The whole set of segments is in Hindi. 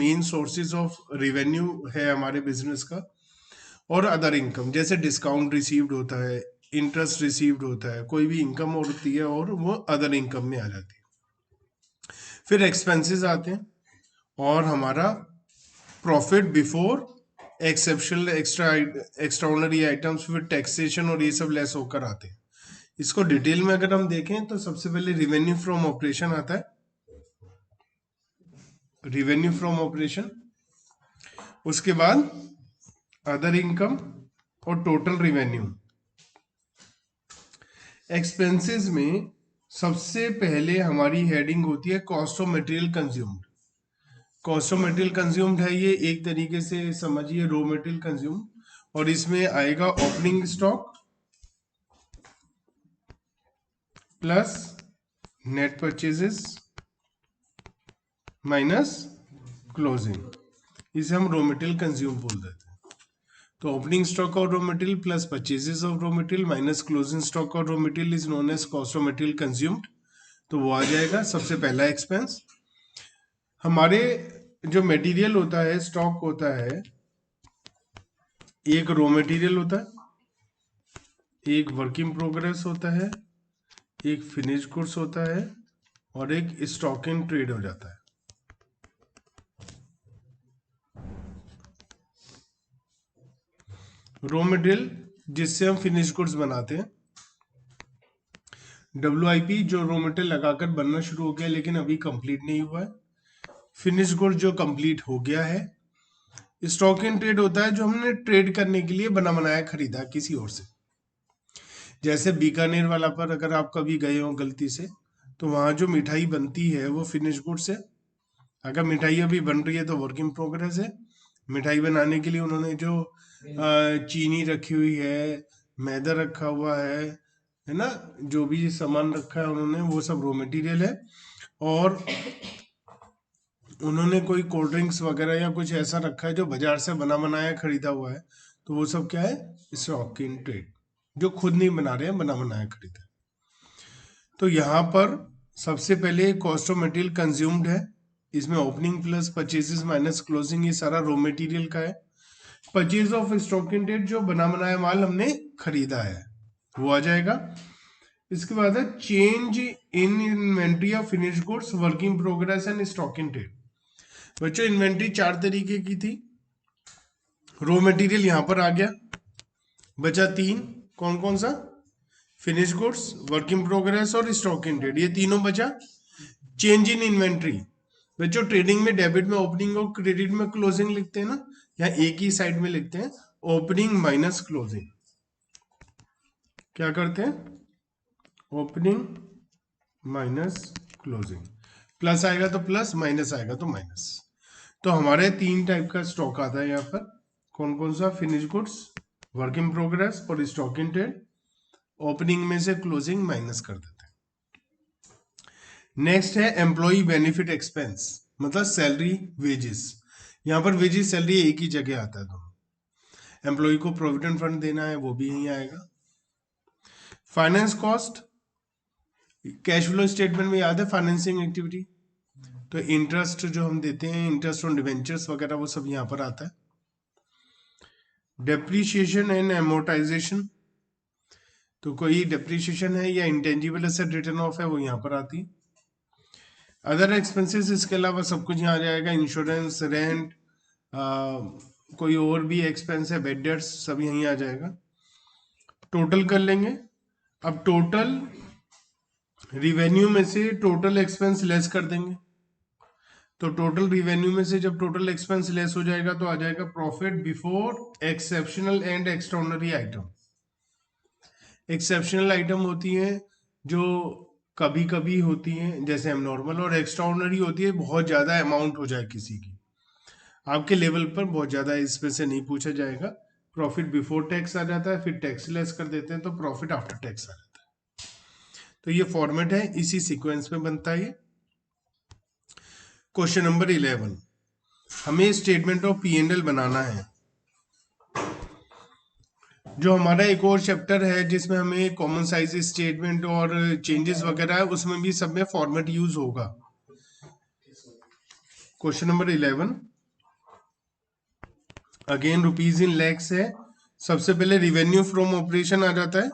मेन सोर्सेज ऑफ रेवेन्यू है हमारे बिजनेस का, और अदर इनकम जैसे डिस्काउंट रिसीव्ड होता है, इंटरेस्ट रिसीव्ड होता है, कोई भी इनकम होती है और वो अदर इनकम में आ जाती है। फिर एक्सपेंसेस आते हैं और हमारा profit before exceptional extraordinary items, फिर टैक्सेशन और ये सब लेस होकर आते हैं। इसको डिटेल में अगर हम देखें तो सबसे पहले रिवेन्यू फ्रॉम ऑपरेशन आता है, रिवेन्यू फ्रॉम ऑपरेशन, उसके बाद अदर इनकम और टोटल रिवेन्यू। एक्सपेंसेस में सबसे पहले हमारी हेडिंग होती है cost of material consumed. Cost of material consumed है, ये एक तरीके से समझिए रॉ मटेरियल कंज्यूम, और इसमें आएगा opening stock plus net purchases minus closing, इसे हम रॉ मटेरियल कंज्यूम बोल देते हैं। तो ओपनिंग स्टॉक और raw material plus purchases of raw material minus closing stock और raw material is known as cost of material consumed. तो वो आ जाएगा सबसे पहला एक्सपेंस। हमारे जो मटेरियल होता है, स्टॉक होता है, एक रॉ मटेरियल होता है, एक वर्क इन प्रोग्रेस होता है, एक फिनिश गुड्स होता है और एक स्टॉक इन ट्रेड हो जाता है। रॉ मटेरियल जिससे हम फिनिश गुड्स बनाते हैं, WIP जो रॉ मटेरियल लगाकर बनना शुरू हो गया लेकिन अभी कंप्लीट नहीं हुआ है, फिनिश गुड जो कंप्लीट हो गया है, स्टॉक इन ट्रेड होता है जो हमने ट्रेड करने के लिए बना बनाया खरीदा किसी और से। जैसे बीकानेर वाला पर अगर आप कभी गए हो गलती से, तो वहाँ जो मिठाई बनती है वो फिनिश गुड्स है। अगर मिठाई अभी बन रही है तो वर्क इन प्रोग्रेस है। मिठाई बनाने के लिए उन्होंने जो चीनी रखी हुई है, मैदा रखा हुआ है ना, जो भी सामान रखा है उन्होंने, वो सब रॉ मटेरियल है। और उन्होंने कोई कोल्ड ड्रिंक्स वगैरह या कुछ ऐसा रखा है जो बाजार से बना बनाया खरीदा हुआ है, तो वो सब क्या है, स्टॉक इन ट्रेड, जो खुद नहीं बना रहे हैं, बना बनाया खरीदा। तो यहाँ पर सबसे पहले कॉस्ट ऑफ मटेरियल कंज्यूम्ड है, इसमें opening plus purchases minus closing, ये सारा रॉ मटेरियल का है। Purchase of stock in trade जो बना बनाया माल हमने खरीदा है वो आ जाएगा। इसके बाद है change in inventory of finish goods, work in progress and stock in trade. बच्चों इन्वेंट्री चार तरीके की थी, रॉ मटेरियल यहां पर आ गया, बचा तीन, कौन कौन सा, finish goods, work in progress और स्टॉक इन ट्रेड, ये तीनों बचा। चेंज इन इन्वेंट्री, बच्चों ट्रेडिंग में डेबिट में ओपनिंग और क्रेडिट में क्लोजिंग लिखते हैं ना, या एक ही साइड में लिखते हैं, ओपनिंग माइनस क्लोजिंग। क्या करते हैं, ओपनिंग माइनस क्लोजिंग, प्लस आएगा तो प्लस, माइनस आएगा तो माइनस। तो हमारे तीन टाइप का स्टॉक आता है यहाँ पर, कौन कौन सा, finish goods, work in progress और स्टॉक इन ट्रेड। ओपनिंग में से क्लोजिंग माइनस कर देते हैं। नेक्स्ट है एम्प्लॉय बेनिफिट एक्सपेंस, मतलब सैलरी वेजेस। यहाँ पर वेजेस सैलरी एक ही जगह आता है दोनों। एम्प्लॉय को प्रोविडेंट फंड देना है, वो भी यहीं आएगा। Finance cost, cash flow statement में याद है फाइनेंसिंग एक्टिविटी, तो इंटरेस्ट जो हम देते हैं, इंटरेस्ट ऑन डिवेंचर्स वगैरह, वो सब यहाँ पर आता है। डेप्रीशिएशन एंड एमोर्टाइजेशन, तो कोई डेप्रीशिएशन है या इंटेंजिबल एसेट रिटर्न ऑफ है, वो यहाँ पर आती। अदर एक्सपेंसेस, इसके अलावा सब कुछ यहाँ आ जाएगा, इंश्योरेंस, रेंट, कोई और भी एक्सपेंस है, बेड डेट्स, सब यहीं आ जाएगा। टोटल कर लेंगे। अब टोटल रिवेन्यू में से टोटल एक्सपेंस लेस कर देंगे, तो टोटल रिवेन्यू में से जब टोटल एक्सपेंस लेस हो जाएगा तो आ जाएगा profit before exceptional and extraordinary item. Exceptional item होती हैं जो कभी कभी होती हैं जैसे हम नॉर्मल, और एक्स्ट्राऑर्डिनरी होती है बहुत ज्यादा अमाउंट हो जाए किसी की, आपके लेवल पर बहुत ज्यादा इसमें से नहीं पूछा जाएगा। प्रॉफिट बिफोर टैक्स आ जाता है, फिर टैक्स लेस कर देते हैं तो प्रॉफिट आफ्टर टैक्स आ जाता है। तो ये फॉर्मेट है, इसी सीक्वेंस में बनता है। क्वेश्चन नंबर 11, हमें स्टेटमेंट ऑफ P&L बनाना है। जो हमारा एक और चैप्टर है जिसमें हमें कॉमन साइज स्टेटमेंट और चेंजेस वगैरह है, उसमें भी सब में फॉर्मेट यूज होगा। Question number 11, again rupees in lakhs है। सबसे पहले रिवेन्यू फ्रॉम ऑपरेशन आ जाता है,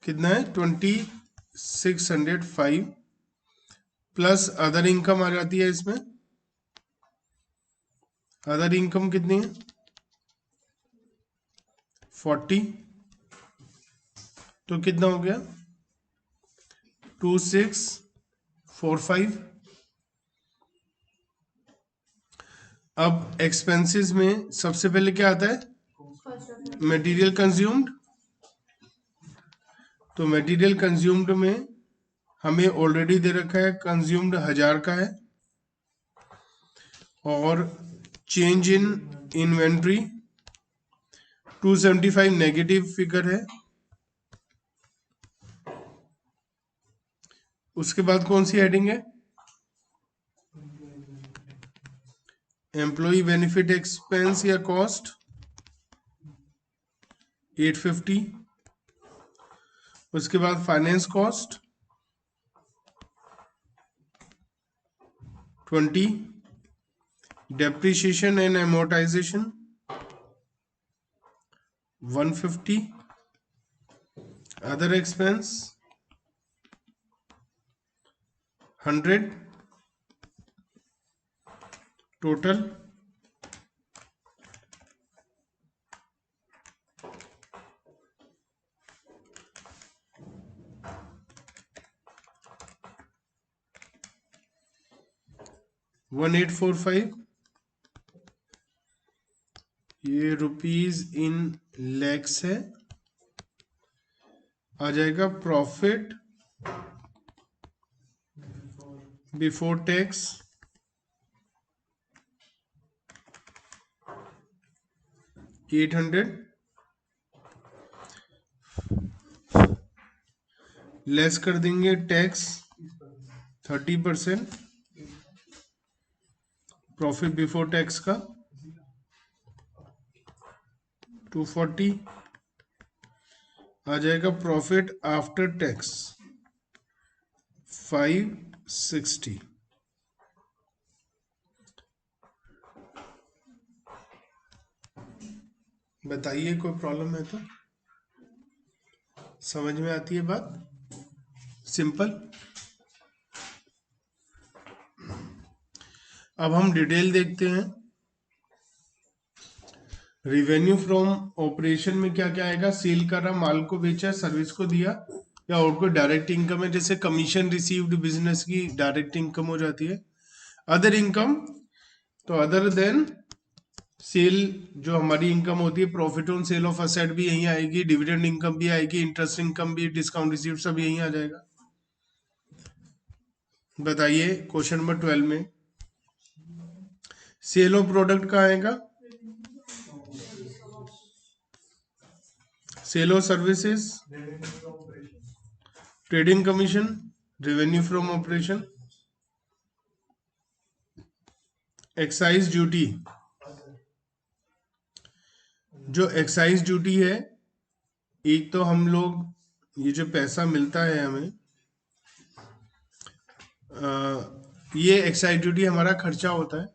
कितना है 2605 प्लस अदर इनकम आ जाती है इसमें। अदर इनकम कितनी है 40, तो कितना हो गया 2645। अब एक्सपेंसेस में सबसे पहले क्या आता है मटेरियल कंज्यूम्ड। तो मटेरियल कंज्यूम्ड में हमें ऑलरेडी दे रखा है कंज्यूम्ड 1000 का है, और change in inventory 275 negative figure है। उसके बाद कौन सी हेडिंग है एम्प्लॉय बेनिफिट एक्सपेंस या कॉस्ट 850। उसके बाद finance cost 20, depreciation and amortisation 150, other expense 100, total 1845। ये रुपीज इन लैक्स है। आ जाएगा प्रॉफिट बिफोर टैक्स 800, लेस कर देंगे टैक्स 30% प्रॉफिट बिफोर टैक्स का 240। आ जाएगा प्रॉफिट आफ्टर टैक्स 560। बताइए कोई प्रॉब्लम है तो, समझ में आती है बात, सिंपल। अब हम डिटेल देखते हैं। रिवेन्यू फ्रॉम ऑपरेशन में क्या क्या आएगा, सेल करा, माल को बेचा, सर्विस को दिया, या और कोई डायरेक्ट इनकम है जैसे कमीशन रिसीव्ड बिजनेस की डायरेक्ट इनकम हो जाती है। अदर इनकम तो अदर देन सेल जो हमारी इनकम होती है, profit on sale of asset भी यहीं आएगी, डिविडेंड इनकम भी आएगी, इंटरेस्ट इनकम भी, डिस्काउंट रिसीव सब यहीं आ जाएगा। बताइए क्वेश्चन नंबर 12 में सेल ऑफ प्रोडक्ट का आएगा, sale of services, trading commission, revenue from operation, excise duty. जो एक्साइज ड्यूटी है, एक तो हम लोग ये जो पैसा मिलता है हमें, ये एक्साइज ड्यूटी हमारा खर्चा होता है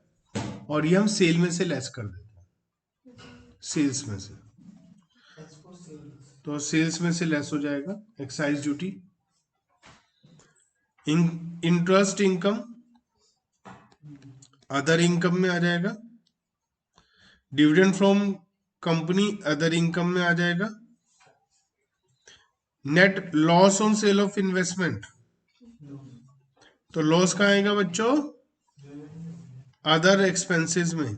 और ये हम सेल में से लेस कर देते हैं, सेल्स में से, तो सेल्स में से लेस हो जाएगा excise duty. Interest income other income में आ जाएगा, dividend from company other income में आ जाएगा, net loss on sale of investment, तो लॉस कहाँ आएगा बच्चों, अदर एक्सपेंसेस में,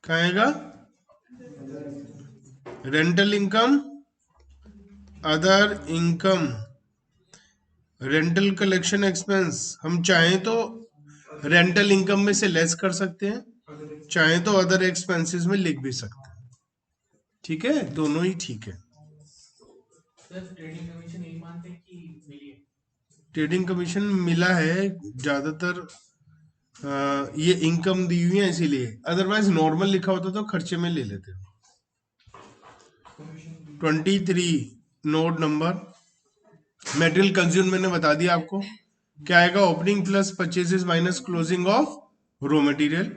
कहाँ आएगा, rental income other income, rental collection expense हम चाहें तो रेंटल इनकम में से लेस कर सकते हैं, चाहें तो अदर एक्सपेंसेस में लिख भी सकते हैं। ठीक है, दोनों ही ठीक है। ट्रेडिंग कमीशन मिला है ज्यादातर, ये इनकम दी हुई है इसीलिए, अदरवाइज नॉर्मल लिखा होता तो खर्चे में ले लेते। 23 नोट नंबर, मेटेरियल कंज्यूम मैंने बता दिया आपको, क्या आएगा, opening plus purchases minus closing of raw material.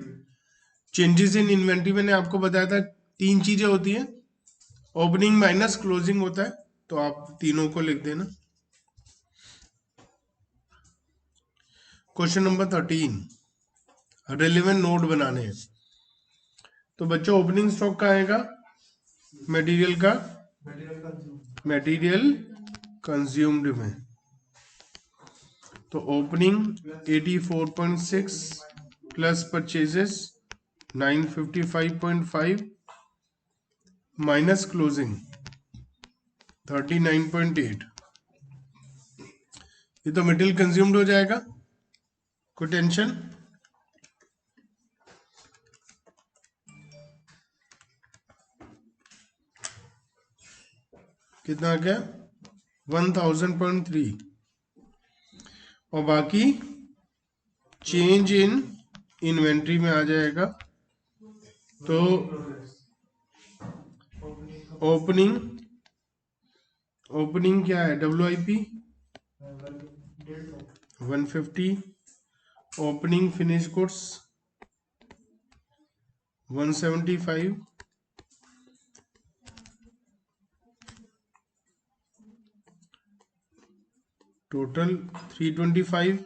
Changes in inventory मैंने आपको बताया था 3 चीजें होती है, ओपनिंग माइनस क्लोजिंग होता है, तो आप तीनों को लिख देना। क्वेश्चन नंबर 13, रेलेवेंट नोट बनाने हैं। तो बच्चों ओपनिंग स्टॉक का आएगा मटेरियल का, मटेरियल कंज्यूम्ड में, तो opening 84.6 plus purchases 955.5 minus closing 39.8, ये तो मटेरियल कंज्यूम्ड हो जाएगा, कोई टेंशन। कितना आ गया 1000.3, और बाकी चेंज इन इन्वेंट्री में आ जाएगा, तो ओपनिंग क्या है, WIP 150, opening finish goods 175, total 325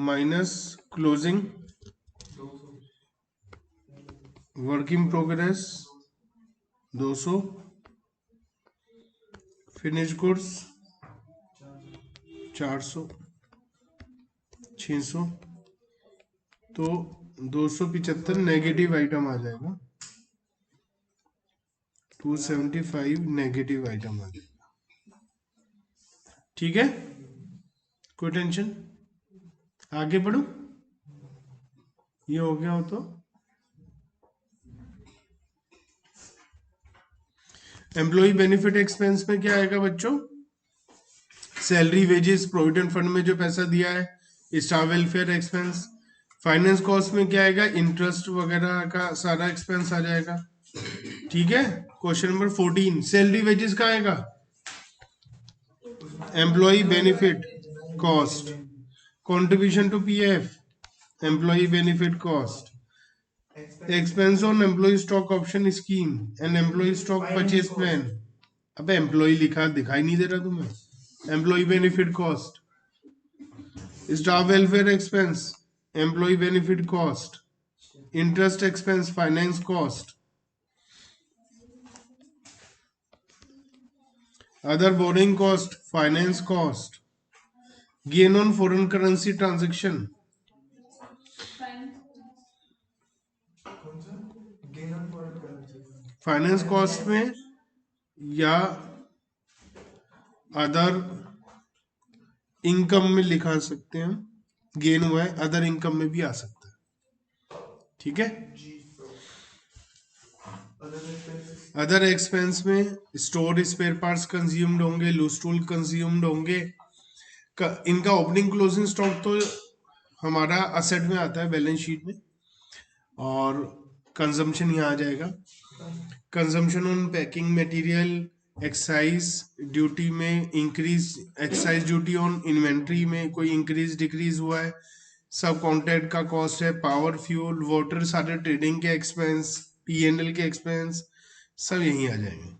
minus closing work in progress 200, finish goods 400, 600, तो 275 नेगेटिव आइटम आ जाएगा, 275 नेगेटिव आइटम आ जाएगा। ठीक है, कोई टेंशन। आगे बढ़ो, ये हो गया हो तो एम्प्लॉय बेनिफिट एक्सपेंस में क्या आएगा बच्चों, सैलरी वेजेस प्रोविडेंट फंड में जो पैसा दिया है, staff welfare expense. Finance cost में क्या आएगा, इंटरेस्ट वगैरह का सारा एक्सपेंस आ जाएगा। ठीक है, क्वेश्चन नंबर 14, सैलरी वेजेस का आएगा, employee benefit cost, contribution to PF, employee benefit cost, expense on employee stock option scheme and employee stock purchase plan. अबे एम्प्लॉय लिखा दिखाई नहीं दे रहा तुम्हें, employee benefit cost, staff welfare expense, employee benefit cost, interest expense, finance cost, other borrowing cost, finance cost, gain on foreign currency transaction, finance cost में या अदर इनकम में लिखा सकते हैं, गेन हुआ है अदर इनकम में भी आ सकता है। ठीक है, अदर एक्सपेंस में स्टोर स्पेयर पार्ट्स कंज्यूम्ड होंगे, लूज टूल कंज्यूम्ड होंगे। इनका ओपनिंग क्लोजिंग स्टॉक तो हमारा असेट में आता है बैलेंस शीट में, और कंजम्पशन यहाँ आ जाएगा। Consumption on packing material, excise duty में increase, excise duty on inventory में कोई इंक्रीज डिक्रीज हुआ है, सब कॉन्ट्रैक्ट का कॉस्ट है, पावर फ्यूल वाटर सारे ट्रेडिंग के एक्सपेंस, P&L के एक्सपेंस सब यहीं आ जाएंगे।